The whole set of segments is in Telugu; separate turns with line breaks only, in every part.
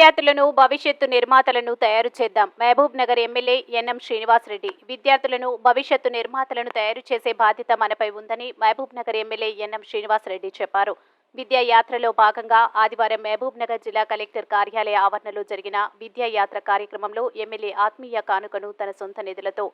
విద్యార్థులను భవిష్యత్తు నిర్మాతలను తయారు చేద్దాం. Mahbubnagar MLA NM Srinivas Reddy. విద్యార్థులను భవిష్యత్తు నిర్మాతలను తయారు చేసే బాధ్యత మనపై ఉందని Mahbubnagar MLA NM Srinivas Reddy చెప్పారు. విద్యా యాత్రలో భాగంగా ఆదివారం మహబూబ్ నగర్ జిల్లా కలెక్టర్ కార్యాలయ ఆవరణలో జరిగిన విద్యా యాత్ర కార్యక్రమంలో ఎమ్మెల్యే ఆత్మీయ కానుకను తన సొంత నిధులతో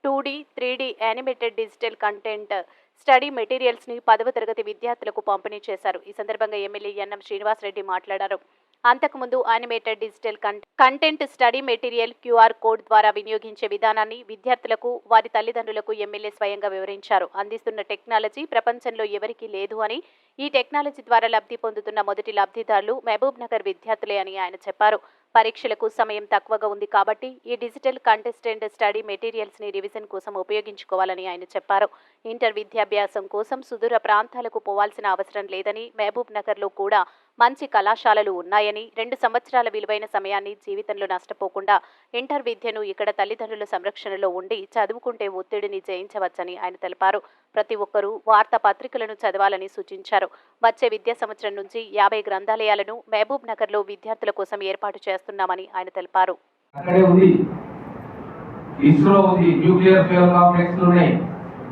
2D, 3D animated digital content study materials ని 10వ తరగతి విద్యార్థులకు పంపిణీ చేశారు. ఈ సందర్భంగా ఎమ్మెల్యే ఎన్ఎం శ్రీనివాస్ రెడ్డి మాట్లాడారు. అంతకుముందు animated digital content study material QR code ద్వారా వినియోగించే విధానాన్ని విద్యార్థులకు వారి తల్లిదండ్రులకు ఎమ్మెల్యే స్వయంగా వివరించారు. అందిస్తున్న టెక్నాలజీ ప్రపంచంలో ఎవరికీ లేదు అని, ఈ టెక్నాలజీ ద్వారా లబ్ధి పొందుతున్న మొదటి లబ్ధిదారులు మహబూబ్ నగర్ విద్యార్థులే అని ఆయన చెప్పారు. పరీక్షలకు సమయం తక్కువగా ఉంది కాబట్టి ఈ డిజిటల్ కంటెస్టెంట్ స్టడీ మెటీరియల్స్ ని రివిజన్ కోసం ఉపయోగించుకోవాలని ఆయన చెప్పారు. ఇంటర్ విద్యాభ్యాసం కోసం సుదూర ప్రాంతాలకు పోవాల్సిన అవసరం లేదని, మహబూబ్ నగర్ లో కూడా మంచి కళాశాలలు ఉన్నాయని, 2 సంవత్సరాల విలువైన సమయాన్ని జీవితంలో నష్టపోకుండా ఇంటర్ విద్యను ఇక్కడ తల్లిదండ్రుల సంరక్షణలో ఉండి చదువుకుంటే ఒత్తిడిని జయించవచ్చని ఆయన తెలిపారు. ప్రతి ఒక్కరూ వార్తాపత్రికలను చదవాలని సూచించారు. వచ్చే విద్యా సంవత్సరం నుంచి 50 గ్రంథాలయాలను మహబూబ్ నగర్ లో విద్యార్థుల కోసం ఏర్పాటు చేస్తున్నామని ఆయన తెలిపారు.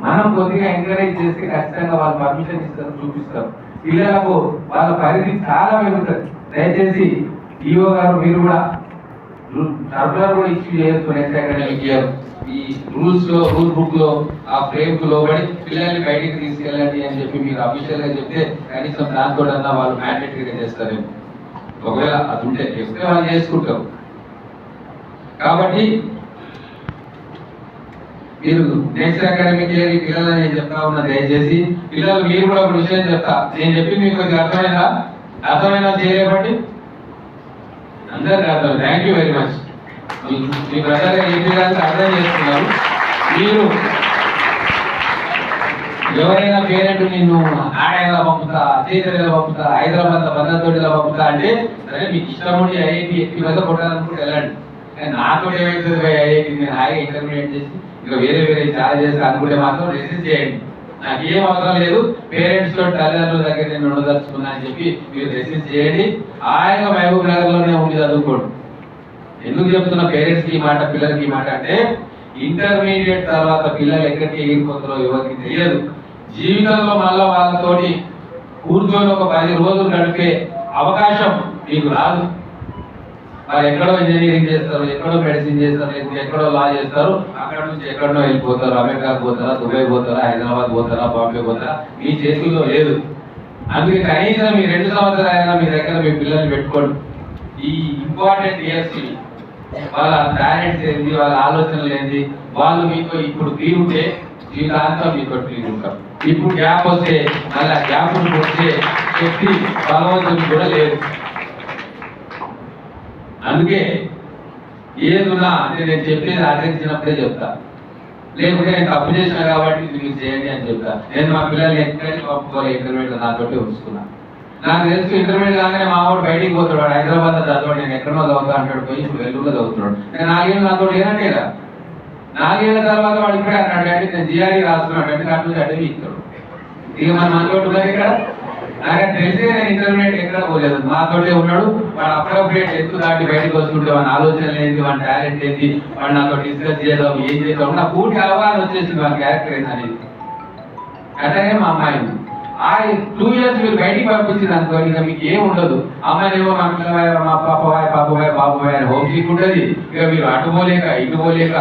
మనం కొద్దిగా ఎంకరేజ్ చేస్తే ఖచ్చితంగా వాళ్ళు పర్మిషన్ ఇస్తారు, చూపిస్తారు. పిల్లలకు వాళ్ళ పరిధి చాలా పెరుగుతుంది. దయచేసి ఈఓ గారు మీరు కూడా సర్కులర్ కూడా ఇష్యూ చేయొచ్చు. నెక్స్ట్ అకాడమిక్ ఇయర్ ఈ రూల్ బుక్ లో ఆ ఫ్రేమ్ కు లోబడి పిల్లల్ని బయటికి తీసుకెళ్ళండి అని చెప్పి మీరు అఫీషియల్ గా చెప్తే కనీసం దాంతో వాళ్ళు మ్యాండేటరీగా చేస్తారు. ఒకవేళ అది ఉంటే చెప్తే వాళ్ళు చేసుకుంటారు. కాబట్టి మీరు నెక్స్ట్ అకాడమిక్ ఇయర్ ఈ పిల్లలు నేను చెప్తా ఉన్నా, దయచేసి పిల్లలు మీరు కూడా ఒక విషయం చెప్తా. నేను చెప్పి మీకు కొద్దిగా అర్థమైనా చేయలేబట్టి అందరికి అర్థం. Thank you very much. Me brother AP గారికి అర్థం చేస్తున్నారు. మీరు ఎవరైనా పేరెంట్ నిన్ను ఆడేలా పంపుతా, చేతలా పంపుతా, హైదరాబాద్ బందర్తోటిలా పంపుతా అంటే సరే మీకు ఇష్టం ఉండి ఐఐటి ఎక్కి మీద కొట్టాలనుకుంటే వెళ్ళండి. కానీ నాతో ఏమవుతుంది ఐఐటి నేను హాయిగా ఇంటర్మీడియట్ చేసి ఇంకా వేరే చాలా చేసి అనుకుంటే మాత్రం రెసిస్ట్ చేయండి. నాకు ఏం అవసరం లేదు, పేరెంట్స్ తో తల్లిదండ్రుల దగ్గర నేను ఉండదలుచుకున్నా అని చెప్పి మీరు రెసిస్ట్ చేయండి. ఆయన మహబూబ్ నగర్ లోనే ఉండి చదువుకోండి. ఎందుకు చెప్తున్నా పేరెంట్స్ కి మాట, పిల్లలకి మాట అంటే ఇంటర్మీడియట్ తర్వాత పిల్లలు ఎక్కడికి ఎగిరిపోతారో ఎవరికి తెలియదు. జీవితంలో మళ్ళా వాళ్ళతోటి కూర్చొని ఒక 10 రోజులు గడిపే అవకాశం మీకు రాదు. వాళ్ళు ఎక్కడో ఇంజనీరింగ్ చేస్తారు, ఎక్కడో మెడిసిన్ చేస్తారు, ఎక్కడో లా చేస్తారు, అక్కడ నుంచి ఎక్కడో వెళ్ళిపోతారు. అమెరికా పోతారా, దుబాయ్ పోతారా, హైదరాబాద్ పోతారా, బాంబే పోతారా, మీ చేతుల్లో లేదు. అందుకే కనీసం మీ 2 సంవత్సరాలైనా మీ దగ్గర మీ పిల్లల్ని పెట్టుకోండి. ఈ ఇంపార్టెంట్ ఇయర్స్ వాళ్ళ టాలెంట్స్ ఏంటి, వాళ్ళ ఆలోచనలు ఏంటి, వాళ్ళు మీకు ఇప్పుడు ఫ్రీ ఉంటే జీవితాంతం మీకు ఫ్రీ ఉంటారు. ఇప్పుడు గ్యాప్ వస్తే మళ్ళీ గ్యాప్ వచ్చే శక్తి బలవంతులు కూడా లేదు. అందుకే ఏదున్నా అంటే నేను చెప్పేది ఆచరించినప్పుడే చెప్తా, లేకుంటే నేను తప్పు చేసిన కాబట్టి మీరు చేయండి అని చెప్తా. నేను మా పిల్లల్ని ఎక్కడికి పంపుకోవాలి, ఇంటర్మీడియట్ నాతోటే ఉంచుకున్నా. నాకు తెలుసు ఇంటర్మీడియట్ కాగానే మా వాడు బయటికి పోతాడు, వాడు హైదరాబాద్ చదవాడు, నేను ఎక్కడో చదువుతా అంటాడు, పోయి ఇప్పుడు వెల్లులో చదువుతున్నాడు. నేను 4 ఏళ్ళు నాతో ఏనంటే కదా, 4 ఏళ్ళ తర్వాత వాడు ఇప్పుడే అన్నాడు అంటే నేను జిఆర్ఈ రాస్తున్నాడు అంటే అటు నుంచి అటవీ ఇస్తాడు. ఇక మనం అనుకోవట్లేదు ఇక్కడ. నాకు తెలిసే నేను ఇంటర్మీడియట్ ఎక్కడ పోలేదు, నాతోటే ఉన్నాడు. వాడు అప్రోప్రియేట్ ఎత్తు దాటి బయటకు వస్తుంటే వాడి ఆలోచనలు ఏంటి, వాడి టాలెంట్ ఏంటి, వాడు నాతో డిస్కస్ చేద్దాం, ఏం చేద్దాం, నా పూర్తి అవగాహన వచ్చేసింది వాడి క్యారెక్టర్ ఏంటనేది. అట్లాగే మా అమ్మాయి ఆ 2 ఇయర్స్ మీరు బయటికి పంపించింది అనుకో, ఇక మీకు ఏం ఉండదు. అమ్మాయినేమో మా పిల్లవాయ, మా పాపవాయ అని హోమ్ సిక్ ఉంటుంది. ఇక మీరు అటు పోలేక ఇటు పోలేక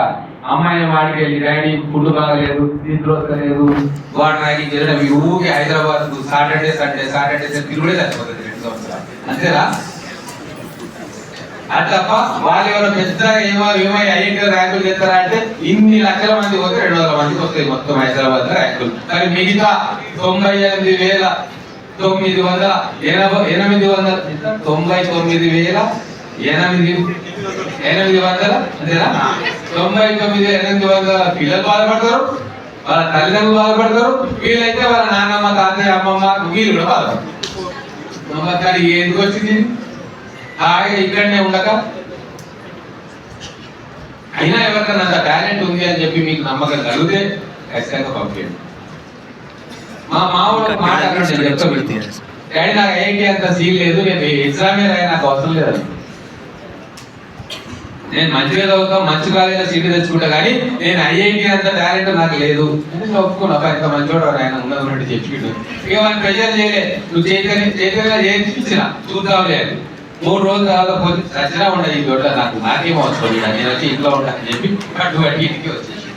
అమ్మాయిని వాడికి వెళ్ళి డాడీ ఫుడ్ బాగలేదు, నిద్ర వస్తలేదు, వాటర్ ర్యాగింగ్ చేయడం, మీ ఊరికి హైదరాబాద్ సాటర్డే తిరుగుడే సరిపోతుంది 2 సంవత్సరాలు అంతేనా? అట్లప్ప వాళ్ళు ఎవరో పెద్ద ఏమో ఐఐటీ ర్యాంకులు చేస్తారా అంటే ఇన్ని లక్షల మంది పోతే 200 మందికి వస్తాయి మొత్తం హైదరాబాద్ లో ర్యాంకులు. కానీ మిగతా 99,800 అంతేనా 99,800 పిల్లలు బాధపడతారు, వాళ్ళ తల్లిదండ్రులు బాధపడతారు, వీళ్ళైతే వాళ్ళ నాన్నమ్మ, తాతయ్య, అమ్మమ్మ వీళ్ళు కూడా బాధపడతారు. ఎందుకు వచ్చింది హాయిగా ఇక్కడనే ఉండక? అయినా ఎవరికైనా అంత టాలెంట్ ఉంది అని చెప్పి మీకు నమ్మకం కలిగితే ఖచ్చితంగా పంపించండి. మా మామూలు మాట చెప్తాను, డాడీ నాకు ఐఐటీ అంత సీన్ లేదు, నేను ఎగ్జామే రాయ, నాకు అవసరం లేదు. నేను మంచిగా చదువుతా, మంచి కాలేజీలో సీటు తెచ్చుకుంటా, కానీ నేను ఐఐటి అంత టాలెంట్ నాకు లేదు అని ఒప్పుకున్నా. ఇంత మంచివాడు ఆయన ఉన్నది చెప్పిండు. ఇక వాళ్ళు ప్రెజర్ చేయలే, నువ్వు చేతిగా చేయించిన చూద్దాంలే అని. 3 రోజులు కాకపోతే సచ్చినా ఉండదు ఈ దొడ్డ, నాకేమో వస్తుంది, నేను వచ్చి ఇంట్లో ఉంటానని చెప్పి అటు ఇంటికి వచ్చేసి.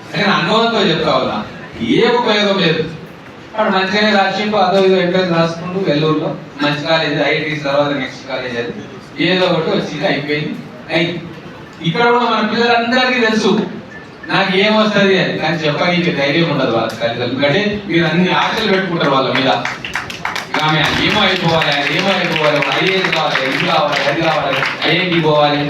అంటే నేను అనుభవంతో చెప్తా ఉన్నా, ఏ ఉపయోగం లేదు. వాడు మంచిగానే రాసిండు, అదో ఇదో ఎంట్రెన్స్ రాసుకుంటూ వెల్లూరులో మంచి కాలేజ్, ఐఐటి తర్వాత నెక్స్ట్ కాలేజ్ అది ఏదో ఒకటి వచ్చింది, అయిపోయింది. ఇక్కడ కూడా మన పిల్లలందరికీ తెలుసు నాకు ఏమొస్తుంది అని, కానీ చెప్పడానికి ధైర్యం ఉండదు వాళ్ళ తల్లిదండ్రులు. ఎందుకంటే మీరు అన్ని ఆశలు పెట్టుకుంటారు వాళ్ళ మీద. ఆమె ఏమో అయిపోవాలి, ఆయన ఏమో అయిపోవాలి, ఐఏఎస్ కావాలి, ఇది కావాలి, అది కావాలి, ఐఐటి పోవాలి.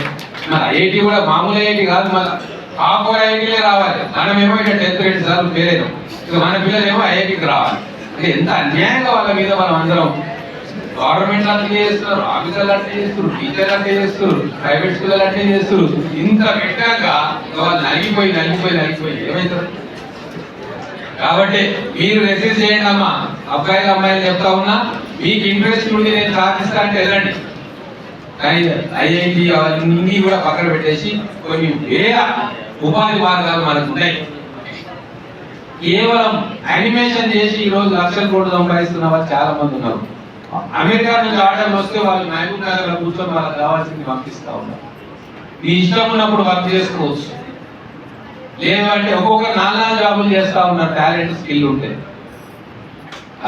మన ఐఐటి కూడా మామూలు ఐఐటి కాదు, మళ్ళీ టాప్ ఐఐటీలే రావాలి. మనమేమో ఇక 10th grade సార్లు పేరేను, ఇక మన పిల్లలేమో ఐఐటికి రావాలి. అంటే ఎంత అన్యాయంగా వాళ్ళ మీద మనం అందరం. గవర్నమెంట్ అట్లే చేస్తున్నారు, ఆఫీసర్లు అట్లే చేస్తున్నారు, టీచర్లు అట్లే చేస్తున్నారు, ప్రైవేట్ స్కూళ్ళు అట్లే చేస్తున్నారు. ఇంత పెట్టాక వాళ్ళు నలిగిపోయి ఏమవుతారు? కాబట్టి మీరు రెసిస్ట్ చేయండి అమ్మా, అబ్బాయిలు అమ్మాయిలు చెప్తా ఉన్నా, మీకు ఇంట్రెస్ట్ ఉండి నేను సాధిస్తా అంటే వెళ్ళండి. కానీ ఐఐటి అవన్నీ కూడా పక్కన పెట్టేసి కొన్ని వేల ఉపాధి మార్గాలు మనకు ఉన్నాయి. కేవలం యానిమేషన్ చేసి ఈరోజు లక్షల కోట్లు సంపాదిస్తున్న వాళ్ళు చాలా మంది ఉన్నారు. అమెరికా నుంచి ఆర్డర్లు వస్తే వాళ్ళు మహబూబ్ నగర్లో కూర్చొని వాళ్ళకి కావాల్సింది పంపిస్తా ఉన్నారు. మీ ఇష్టం ఉన్నప్పుడు వర్క్ చేసుకోవచ్చు, లేదంటే ఒక్కొక్కరు 4 జాబులు చేస్తా ఉన్నారు టాలెంట్ స్కిల్ ఉంటే.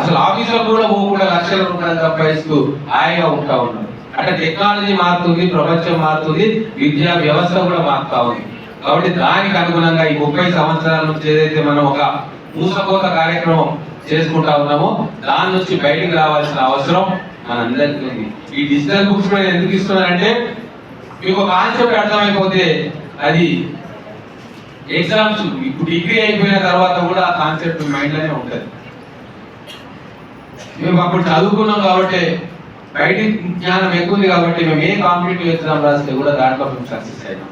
అసలు ఆఫీసులో కూడా పోకుండా లక్షల రూపాయలు సంపాదిస్తూ హాయిగా ఉంటా ఉన్నారు. అంటే టెక్నాలజీ మారుతుంది, ప్రపంచం మారుతుంది, విద్యా వ్యవస్థ కూడా మారుతా ఉంది. కాబట్టి దానికి అనుగుణంగా ఈ 30 సంవత్సరాల నుంచి ఏదైతే మనం ఒక మూసపోత కార్యక్రమం చేసుకుంటా ఉన్నామో దాని నుంచి బయటికి రావాల్సిన అవసరం మనందరికీ ఉంది. ఈ డిజిటల్ బుక్స్ కూడా ఎందుకు ఇస్తున్నారంటే మీకు ఒక కాన్సెప్ట్ అర్థమైపోతే అది ఎగ్జామ్స్ ఇప్పుడు డిగ్రీ అయిపోయిన తర్వాత కూడా ఆ కాన్సెప్ట్ మైండ్ లోనే ఉంటుంది. మేము అప్పుడు చదువుకున్నాం కాబట్టి బయట జ్ఞానం ఎక్కువ ఉంది కాబట్టి మేము ఏ కాంపిటేటివ్ ఎగ్జామ్ రాస్తే కూడా దాంట్లో మేము సక్సెస్ అయినాం.